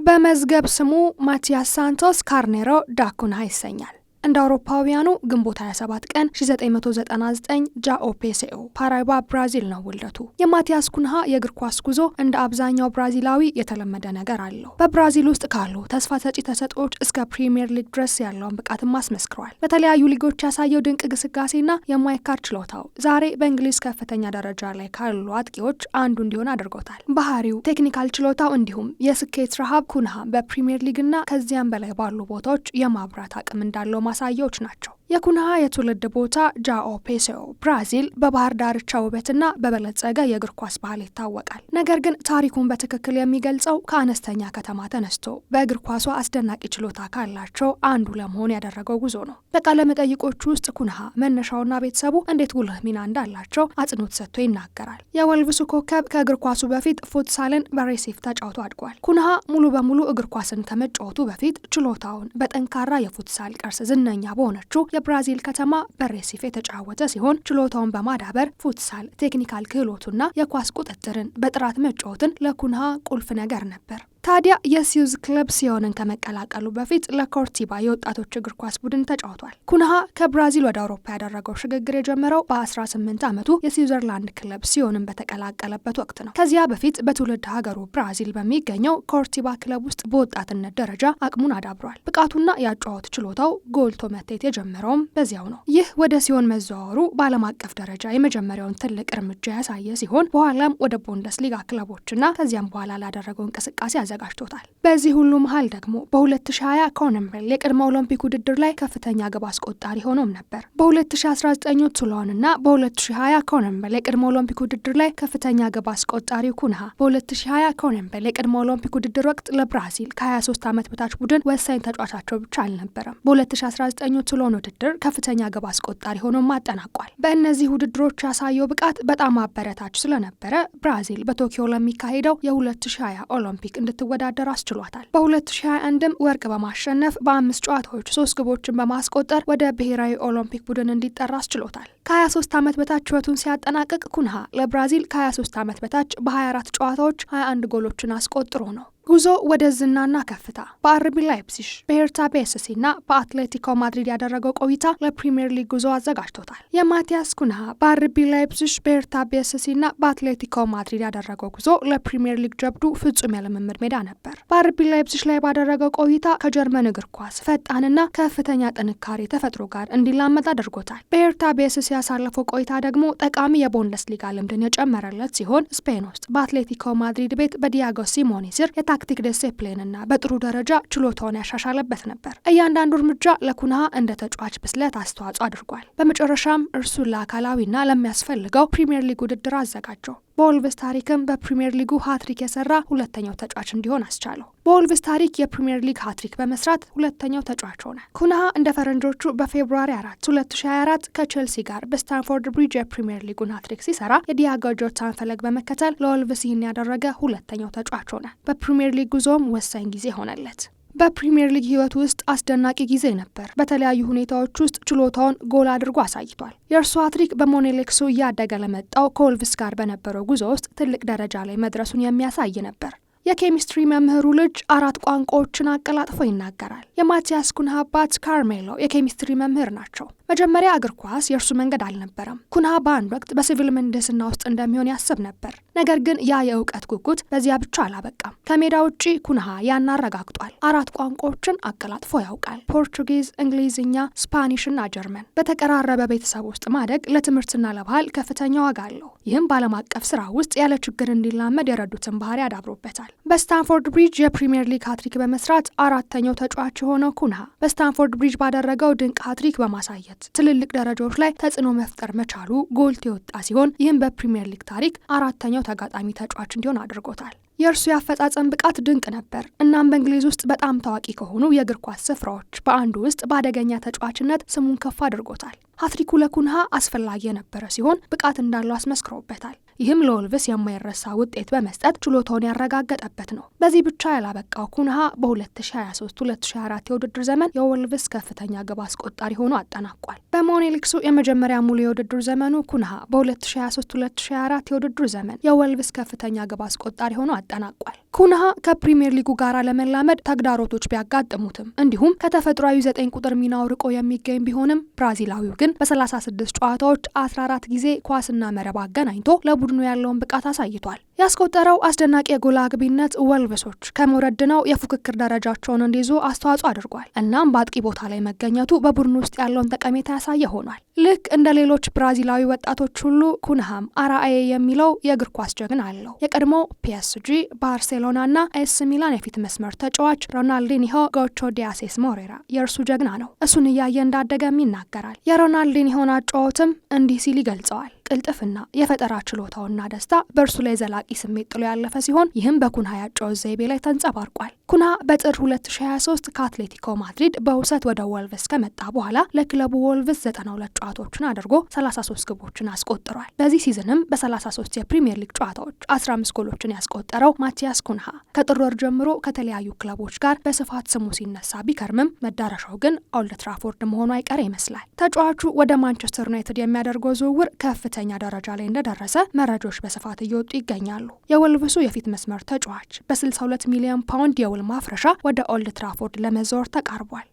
በመዝገብ ስሙ ማቲያስ ሳንቶስ ካርኔሮ ዳ ኩንሃ ይሰኛል። እንደ አውሮፓውያኑ ግንቦት 27 ቀን 1999 ጃኦ ፔሴኦ ፓራይባ ብራዚል ነው ውልደቱ። የማቲያስ ኩንሃ የእግር ኳስ ጉዞ እንደ አብዛኛው ብራዚላዊ የተለመደ ነገር አለው። በብራዚል ውስጥ ካሉ ተስፋ ሰጪ ተሰጥኦዎች እስከ ፕሪሚየር ሊግ ድረስ ያለውን ብቃትም አስመስክሯል። በተለያዩ ሊጎች ያሳየው ድንቅ ግስጋሴና የማይካድ ችሎታው ዛሬ በእንግሊዝ ከፍተኛ ደረጃ ላይ ካሉ አጥቂዎች አንዱ እንዲሆን አድርጎታል። ባህሪው፣ ቴክኒካል ችሎታው እንዲሁም የስኬት ረሃብ ኩንሃ በፕሪሚየር ሊግና ከዚያም በላይ ባሉ ቦታዎች የማብራት አቅም እንዳለው ማሳያዎች ናቸው። የኩንሃ የትውልድ ቦታ ጃኦ ፔሴኦ ብራዚል በባህር ዳርቻ ውበትና በበለጸገ የእግር ኳስ ባህል ይታወቃል። ነገር ግን ታሪኩን በትክክል የሚገልጸው ከአነስተኛ ከተማ ተነስቶ በእግር ኳሷ አስደናቂ ችሎታ ካላቸው አንዱ ለመሆን ያደረገው ጉዞ ነው። በቃለ መጠይቆቹ ውስጥ ኩንሃ መነሻውና ቤተሰቡ እንዴት ጉልህ ሚና እንዳላቸው አጽንኦት ሰጥቶ ይናገራል። የወልቭሱ ኮከብ ከእግር ኳሱ በፊት ፉትሳልን በሬሲፍ ተጫውቶ አድጓል። ኩንሃ ሙሉ በሙሉ እግር ኳስን ከመጫወቱ በፊት ችሎታውን በጠንካራ የፉትሳል ቅርስ ዝነኛ በሆነችው የብራዚል ከተማ በሬሲፍ የተጫወተ ሲሆን ችሎታውን በማዳበር ፉትሳል ቴክኒካል ክህሎቱና የኳስ ቁጥጥርን በጥራት መጫወትን ለኩንሃ ቁልፍ ነገር ነበር። ታዲያ የሲዩዝ ክለብ ሲዮንን ከመቀላቀሉ በፊት ለኮርቲባ የወጣቶች እግር ኳስ ቡድን ተጫውቷል። ኩንሃ ከብራዚል ወደ አውሮፓ ያደረገው ሽግግር የጀመረው በ18 ዓመቱ የስዊዘርላንድ ክለብ ሲዮንን በተቀላቀለበት ወቅት ነው። ከዚያ በፊት በትውልድ ሀገሩ ብራዚል በሚገኘው ኮርቲባ ክለብ ውስጥ በወጣትነት ደረጃ አቅሙን አዳብሯል። ብቃቱና የአጨዋወት ችሎታው ጎልቶ መታየት የጀመረውም በዚያው ነው። ይህ ወደ ሲዮን መዘዋወሩ በዓለም አቀፍ ደረጃ የመጀመሪያውን ትልቅ እርምጃ ያሳየ ሲሆን በኋላም ወደ ቡንደስሊጋ ክለቦችና ከዚያም በኋላ ላደረገው እንቅስቃሴ አዘጋጅቶታል። በዚህ ሁሉ መሃል ደግሞ በ2020 ኮነምቤል የቅድመ ኦሎምፒክ ውድድር ላይ ከፍተኛ ግብ አስቆጣሪ ሆኖም ነበር። በ2019 ቱሎን እና በ2020 ኮነምቤል የቅድመ ኦሎምፒክ ውድድር ላይ ከፍተኛ ግብ አስቆጣሪ ኩንሃ በ2020 ኮነምቤል የቅድመ ኦሎምፒክ ውድድር ወቅት ለብራዚል ከ23 ዓመት በታች ቡድን ወሳኝ ተጫዋቻቸው ብቻ አልነበረም። በ2019 ቱሎን ውድድር ከፍተኛ ግብ አስቆጣሪ ሆኖም አጠናቋል። በእነዚህ ውድድሮች ያሳየው ብቃት በጣም አበረታች ስለነበረ ብራዚል በቶኪዮ ለሚካሄደው የ2020 ኦሎምፒክ እንድትወዳደር አስችሏታል። በ2021ም ወርቅ በማሸነፍ በ5 ጨዋታዎች 3 ግቦችን በማስቆጠር ወደ ብሔራዊ ኦሎምፒክ ቡድን እንዲጠራ አስችሎታል። ከ23 ዓመት በታች ህይወቱን ሲያጠናቅቅ ኩንሃ ለብራዚል ከ23 ዓመት በታች በ24 ጨዋታዎች 21 ጎሎችን አስቆጥሮ ነው። ጉዞ ወደ ዝናና ከፍታ በአርቢ ላይፕዚግ፣ በሄርታ ቤስሲ እና በአትሌቲኮ ማድሪድ ያደረገው ቆይታ ለፕሪሚየር ሊግ ጉዞ አዘጋጅቶታል። የማቲያስ ኩንሃ በአርቢ ላይፕዚግ፣ በሄርታ ቤስሲ እና በአትሌቲኮ ማድሪድ ያደረገው ጉዞ ለፕሪሚየር ሊግ ጀብዱ ፍጹም የልምምድ ሜዳ ነበር። በአርቢ ላይፕዚግ ላይ ባደረገው ቆይታ ከጀርመን እግር ኳስ ፈጣንና ከፍተኛ ጥንካሬ ተፈጥሮ ጋር እንዲላመድ አድርጎታል። በሄርታ ቤስሲ ያሳለፈው ቆይታ ደግሞ ጠቃሚ የቡንደስሊጋ ልምድን የጨመረለት ሲሆን ስፔን ውስጥ በአትሌቲኮ ማድሪድ ቤት በዲያጎ ሲሞኔ ስር ታክቲክ ዲሲፕሊንና በጥሩ ደረጃ ችሎታውን ያሻሻለበት ነበር። እያንዳንዱ እርምጃ ለኩንሃ እንደ ተጫዋች ብስለት አስተዋጽኦ አድርጓል። በመጨረሻም እርሱን ለአካላዊና ለሚያስፈልገው ፕሪሚየር ሊግ ውድድር አዘጋጀው። በወልቭስ ታሪክም በፕሪሚየር ሊጉ ሃትሪክ የሰራ ሁለተኛው ተጫዋች እንዲሆን አስቻለው። በወልቭስ ታሪክ የፕሪሚየር ሊግ ሃትሪክ በመስራት ሁለተኛው ተጫዋች ሆነ። ኩንሃ እንደ ፈረንጆቹ በፌብሩዋሪ 4 2024 ከቼልሲ ጋር በስታንፎርድ ብሪጅ የፕሪሚየር ሊጉን ሃትሪክ ሲሰራ የዲያጎ ጆታን ፈለግ በመከተል ለወልቭስ ይህን ያደረገ ሁለተኛው ተጫዋች ሆነ። በፕሪሚየር ሊግ ጉዞም ወሳኝ ጊዜ ሆነለት። በፕሪሚየር ሊግ ህይወት ውስጥ አስደናቂ ጊዜ ነበር። በተለያዩ ሁኔታዎች ውስጥ ችሎታውን ጎል አድርጎ አሳይቷል። የእርሱ ሃትሪክ በሞኔሌክሱ እያደገ ለመጣው ከወልቭስ ጋር በነበረው ጉዞ ውስጥ ትልቅ ደረጃ ላይ መድረሱን የሚያሳይ ነበር። የኬሚስትሪ መምህሩ ልጅ 4 ቋንቋዎችን አቀላጥፎ ይናገራል። የማቲያስ ኩንሃ አባት ካርሜሎ የኬሚስትሪ መምህር ናቸው። መጀመሪያ እግር ኳስ የእርሱ መንገድ አልነበረም። ኩንሃ በአንድ ወቅት በሲቪል ምህንድስና ውስጥ እንደሚሆን ያስብ ነበር። ነገር ግን ያ የእውቀት ጉጉት በዚያ ብቻ አላበቃም። ከሜዳ ውጪ ኩንሃ ያን አረጋግጧል። 4 ቋንቋዎችን አቀላጥፎ ያውቃል። ፖርቹጊዝ፣ እንግሊዝኛ፣ ስፓኒሽ እና ጀርመን። በተቀራረበ ቤተሰብ ውስጥ ማደግ ለትምህርትና ለባህል ከፍተኛ ዋጋ አለው። ይህም በዓለም አቀፍ ስራ ውስጥ ያለ ችግር እንዲላመድ የረዱትን ባህሪ ያዳብሮበታል። በስታንፎርድ ብሪጅ የፕሪሚየር ሊግ ሃትሪክ በመስራት 4ተኛው ተጫዋች የሆነው ኩንሃ በስታንፎርድ ብሪጅ ባደረገው ድንቅ ሃትሪክ በማሳየት ትልልቅ ደረጃዎች ላይ ተጽዕኖ መፍጠር መቻሉ ጎልቶ የወጣ ሲሆን ይህም በፕሪሚየር ሊግ ታሪክ 4ተኛው ተጋጣሚ ተጫዋች እንዲሆን አድርጎታል። የእርሱ የአፈጻጸም ብቃት ድንቅ ነበር። እናም በእንግሊዝ ውስጥ በጣም ታዋቂ ከሆኑ የእግር ኳስ ስፍራዎች በአንዱ ውስጥ በአደገኛ ተጫዋችነት ስሙን ከፍ አድርጎታል። ሃትሪኩ ለኩንሃ አስፈላጊ የነበረ ሲሆን ብቃት እንዳለው አስመስክሮበታል። ይህም ለወልቭስ የማይረሳ ውጤት በመስጠት ችሎታውን ያረጋገጠበት ነው። በዚህ ብቻ ያላበቃው ኩንሃ በ2023-2024 የውድድር ዘመን የወልቭስ ከፍተኛ ግብ አስቆጣሪ ሆኖ አጠናቋል። በሞኔሊክሱ የመጀመሪያ ሙሉ የውድድር ዘመኑ ኩንሃ በ2023-2024 የውድድር ዘመን የወልቭስ ከፍተኛ ግብ አስቆጣሪ ሆኖ አጠናቋል። ኩንሃ ከፕሪሚየር ሊጉ ጋር ለመላመድ ተግዳሮቶች ቢያጋጥሙትም እንዲሁም ከተፈጥሯዊ 9 ቁጥር ሚናው ርቆ የሚገኝ ቢሆንም ብራዚላዊው ግን በ36 ጨዋታዎች 14 ጊዜ ኳስና መረብ አገናኝቶ ለቡድኑ ያለውን ብቃት አሳይቷል። ያስቆጠረው አስደናቂ የጎል አግቢነት ወልቭሶች ከመውረድ ነው የፉክክር ደረጃቸውን እንዲይዙ አስተዋጽኦ አድርጓል። እናም በአጥቂ ቦታ ላይ መገኘቱ በቡድኑ ውስጥ ያለውን ጠቀሜታ ያሳየ ሆኗል። ልክ እንደ ሌሎች ብራዚላዊ ወጣቶች ሁሉ ኩንሃም አርአዬ የሚለው የእግር ኳስ ጀግና አለው። የቀድሞ ፒኤስጂ፣ ባርሴሎናና ኤስ ሚላን የፊት መስመር ተጫዋች ሮናልዲኒሆ ጎቾ ዲያሴስ ሞሬራ የእርሱ ጀግና ነው። እሱን እያየ እንዳደገም ይናገራል። የሮናልዲኒሆን አጨዋወትም እንዲህ ሲል ይገልጸዋል። ቅልጥፍና፣ የፈጠራ ችሎታውና ደስታ በእርሱ ላይ ዘላቂ ስሜት ጥሎ ያለፈ ሲሆን ይህም በኩንሃ ያጨዋወት ዘይቤ ላይ ተንጸባርቋል። ኩንሃ በጥር 2023 ከአትሌቲኮ ማድሪድ በውሰት ወደ ወልቭስ ከመጣ በኋላ ለክለቡ ወልቭስ 92 ጨዋታዎችን አድርጎ 33 ግቦችን አስቆጥሯል። በዚህ ሲዝንም በ33 የፕሪሚየር ሊግ ጨዋታዎች 15 ጎሎችን ያስቆጠረው ማቲያስ ኩንሃ ከጥር ወር ጀምሮ ከተለያዩ ክለቦች ጋር በስፋት ስሙ ሲነሳ ቢከርምም መዳረሻው ግን ኦልድ ትራፎርድ መሆኑ አይቀር ይመስላል። ተጫዋቹ ወደ ማንቸስተር ዩናይትድ የሚያደርገው ዝውውር ከፍተኛ ደረጃ ላይ እንደደረሰ መረጃዎች በስፋት እየወጡ ይገኛሉ። የወልቭሱ የፊት መስመር ተጫዋች በ62 ሚሊዮን ፓውንድ የውል ማፍረሻ ወደ ኦልድ ትራፎርድ ለመዛወር ተቃርቧል።